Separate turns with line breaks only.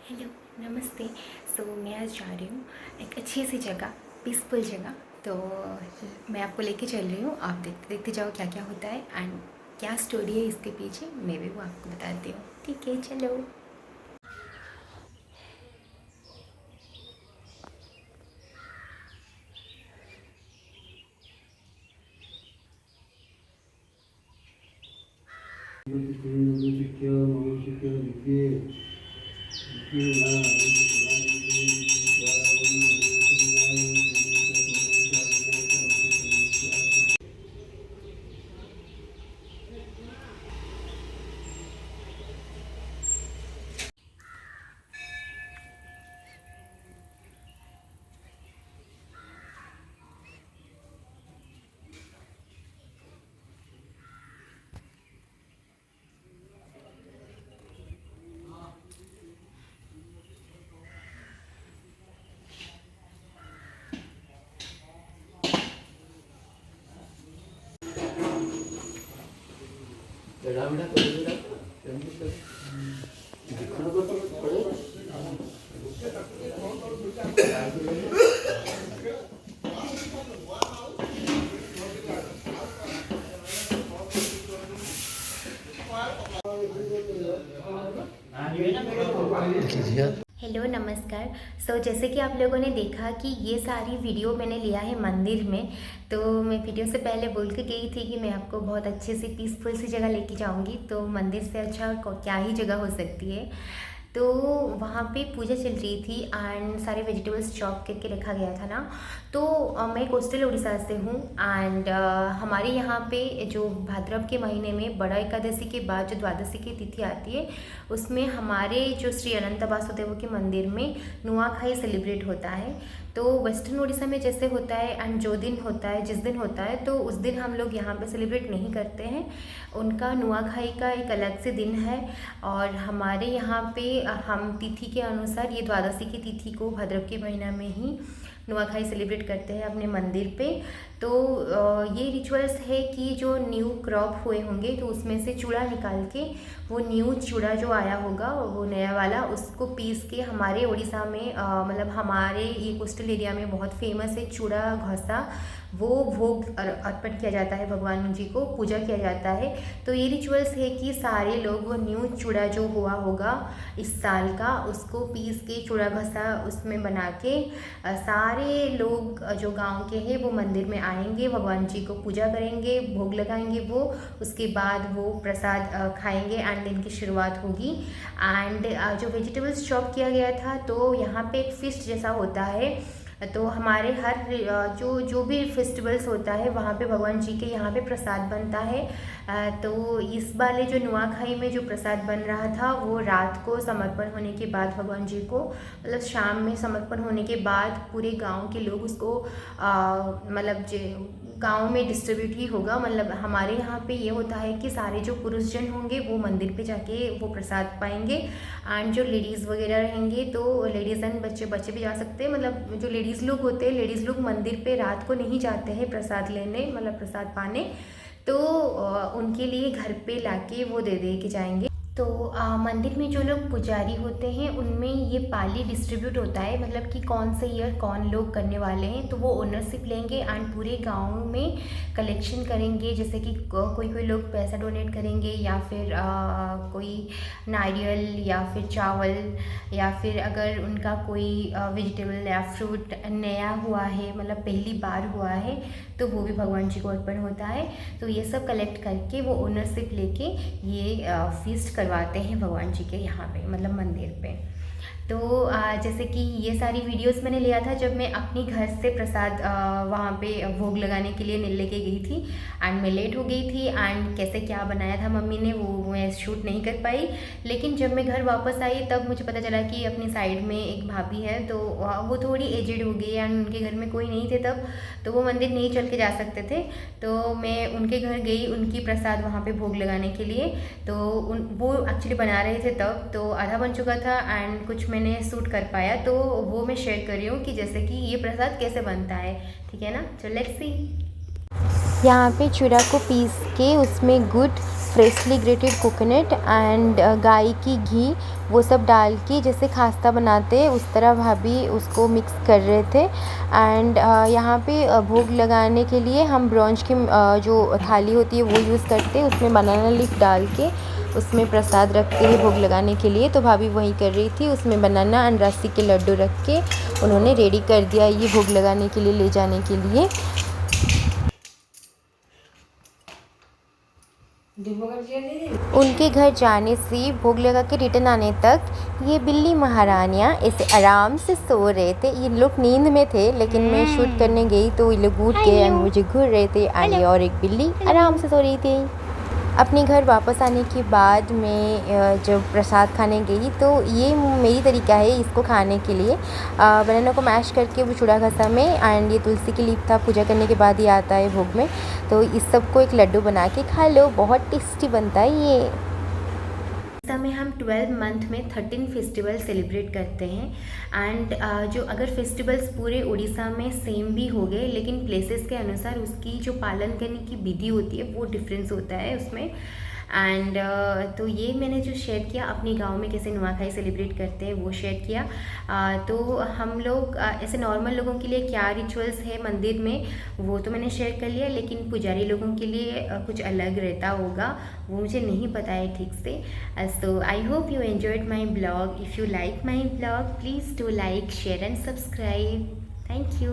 Hello, नमस्ते। मैं आज जा रही हूँ एक अच्छी सी जगह, पीसफुल जगह। तो मैं आपको लेके चल रही हूँ। आप देखते देखते जाओ क्या क्या होता है एंड क्या स्टोरी है इसके पीछे, मैं भी वो आपको बताती हूँ। ठीक है, चलो। हेलो, नमस्कार। जैसे कि आप लोगों ने देखा कि ये सारी वीडियो मैंने लिया है मंदिर में। तो मैं वीडियो से पहले बोल के गई थी कि मैं आपको बहुत अच्छे से पीसफुल सी जगह लेके जाऊंगी। तो मंदिर से अच्छा क्या ही जगह हो सकती है। तो वहाँ पे पूजा चल रही थी एंड सारे वेजिटेबल्स चॉप करके रखा गया था ना। तो मैं कोस्टल उड़ीसा से हूँ एंड हमारे यहाँ पे जो भाद्रव के महीने में बड़ा एकादशी के बाद जो द्वादशी की तिथि आती है, उसमें हमारे जो श्री अनंत वासुदेव के मंदिर में नुआखाई सेलिब्रेट होता है। तो वेस्टर्न उड़ीसा में जैसे होता है एंड जो दिन होता है, जिस दिन होता है, तो उस दिन हम लोग यहाँ पे सेलिब्रेट नहीं करते हैं। उनका नुआखाई का एक अलग से दिन है। और हमारे यहाँ पे हम तिथि के अनुसार ये द्वादशी की तिथि को भाद्रव के महीना में ही नुआखाई सेलिब्रेट करते हैं अपने मंदिर पे। तो ये रिचुअल्स है कि जो न्यू क्रॉप हुए होंगे तो उसमें से चूड़ा निकाल के, वो न्यू चूड़ा जो आया होगा वो नया वाला, उसको पीस के हमारे उड़ीसा में मतलब हमारे ये कोस्टल एरिया में बहुत फेमस है चूड़ा घसा, वो भोग अर्पण किया जाता है, भगवान जी को पूजा किया जाता है। तो ये रिचुअल्स है कि सारे लोग वो न्यू चूड़ा जो हुआ होगा इस साल का, उसको पीस के चूड़ा घसा उसमें बना के सारे लोग जो गांव के हैं वो मंदिर में आएंगे, भगवान जी को पूजा करेंगे, भोग लगाएंगे वो। उसके बाद वो प्रसाद खाएंगे एंड दिन की शुरुआत होगी। एंड जो वेजिटेबल्स चॉप किया गया था, तो यहाँ पे एक फिस्ट जैसा होता है। तो हमारे हर जो जो भी फेस्टिवल्स होता है वहाँ पे भगवान जी के यहाँ पे प्रसाद बनता है। तो इस वाले जो नुआखाई में जो प्रसाद बन रहा था वो रात को समर्पण होने के बाद भगवान जी को, मतलब शाम में समर्पण होने के बाद पूरे गांव के लोग उसको मतलब गांव में डिस्ट्रीब्यूट ही होगा। मतलब हमारे यहाँ पे ये होता है कि सारे जो पुरुषजन होंगे वो मंदिर पे जाके वो प्रसाद पाएंगे एंड जो लेडीज़ वगैरह रहेंगे तो लेडीज़ एंड बच्चे बच्चे भी जा सकते हैं। मतलब जो लेडीज़ लोग होते हैं, लेडीज़ लोग मंदिर पे रात को नहीं जाते हैं प्रसाद लेने, मतलब प्रसाद पाने। तो उनके लिए घर पे लाके वो दे के जाएंगे। तो मंदिर में जो लोग पुजारी होते हैं उनमें ये पाली डिस्ट्रीब्यूट होता है, मतलब कि कौन से ईयर कौन लोग करने वाले हैं, तो वो ओनरशिप लेंगे एंड पूरे गांव में कलेक्शन करेंगे। जैसे कि कोई कोई लोग पैसा डोनेट करेंगे या फिर कोई नारियल या फिर चावल, या फिर अगर उनका कोई वेजिटेबल या फ्रूट नया हुआ है, मतलब पहली बार हुआ है, तो वो भी भगवान जी को अर्पण होता है। तो ये सब कलेक्ट करके वो ओनरशिप लेके ये फीस्ट करवाते हैं भगवान जी के यहाँ पे, मतलब मंदिर पे। तो जैसे कि ये सारी वीडियोस मैंने लिया था जब मैं अपनी घर से प्रसाद वहाँ पे भोग लगाने के लिए लेके गई थी एंड मैं लेट हो गई थी एंड कैसे क्या बनाया था मम्मी ने वो मैं शूट नहीं कर पाई। लेकिन जब मैं घर वापस आई तब मुझे पता चला कि अपनी साइड में एक भाभी है, तो वो थोड़ी एजेड हो गई एंड उनके घर में कोई नहीं थे तब, तो वो मंदिर नहीं चल के जा सकते थे। तो मैं उनके घर गई उनकी प्रसाद वहाँ पे भोग लगाने के लिए। तो वो एक्चुअली बना रहे थे तब, तो आधा बन चुका था एंड कुछ मैंने शूट कर पाया, तो वो मैं शेयर कर रही हूँ कि जैसे कि ये प्रसाद कैसे बनता है। ठीक है ना, चलो लेट्स सी। यहाँ पे चूड़ा को पीस के उसमें गुड़, फ्रेशली ग्रेटेड कोकोनट एंड गाय की घी वो सब डाल के जैसे खास्ता बनाते हैं उस तरह भाभी उसको मिक्स कर रहे थे। एंड यहाँ पे भोग लगाने के लिए हम ब्रोंज की जो थाली होती है वो यूज़ करते हैं, उसमें बनाना लीफ डाल के उसमें प्रसाद रखते हैं भोग लगाने के लिए। तो भाभी वही कर रही थी, उसमें बनाना एंड रस्सी के लड्डू रख के उन्होंने रेडी कर दिया ये भोग लगाने के लिए ले जाने के लिए। उनके घर जाने से भोग लगा के रिटर्न आने तक ये बिल्ली महारानियाँ ऐसे आराम से सो रहे थे। ये लोग नींद में थे लेकिन मैं शूट करने गई तो ये लोग उठ गए एंड मुझे घूर रहे थे एंड ये और एक बिल्ली आराम से सो रही थी। अपने घर वापस आने के बाद मैं जब प्रसाद खाने गई तो ये मेरी तरीका है इसको खाने के लिए। बनाना को मैश करके वो चूड़ा घसा में एंड ये तुलसी की लीफ था, पूजा करने के बाद ही आता है भोग में। तो इस सब को एक लड्डू बना के खा लो, बहुत टेस्टी बनता है ये। इस समय हम 12 मंथ में 13 फेस्टिवल सेलिब्रेट करते हैं एंड जो अगर फेस्टिवल्स पूरे उड़ीसा में सेम भी हो गए लेकिन प्लेसेस के अनुसार उसकी जो पालन करने की विधि होती है वो डिफरेंस होता है उसमें। एंड तो ये मैंने जो शेयर किया अपने गांव में कैसे नुआखाई सेलिब्रेट करते हैं वो शेयर किया। तो हम लोग ऐसे नॉर्मल लोगों के लिए क्या रिचुअल्स है मंदिर में वो तो मैंने शेयर कर लिया, लेकिन पुजारी लोगों के लिए कुछ अलग रहता होगा वो मुझे नहीं पता है ठीक से। So I hope you enjoyed my blog. If you like my blog please do like, share and subscribe. Thank you.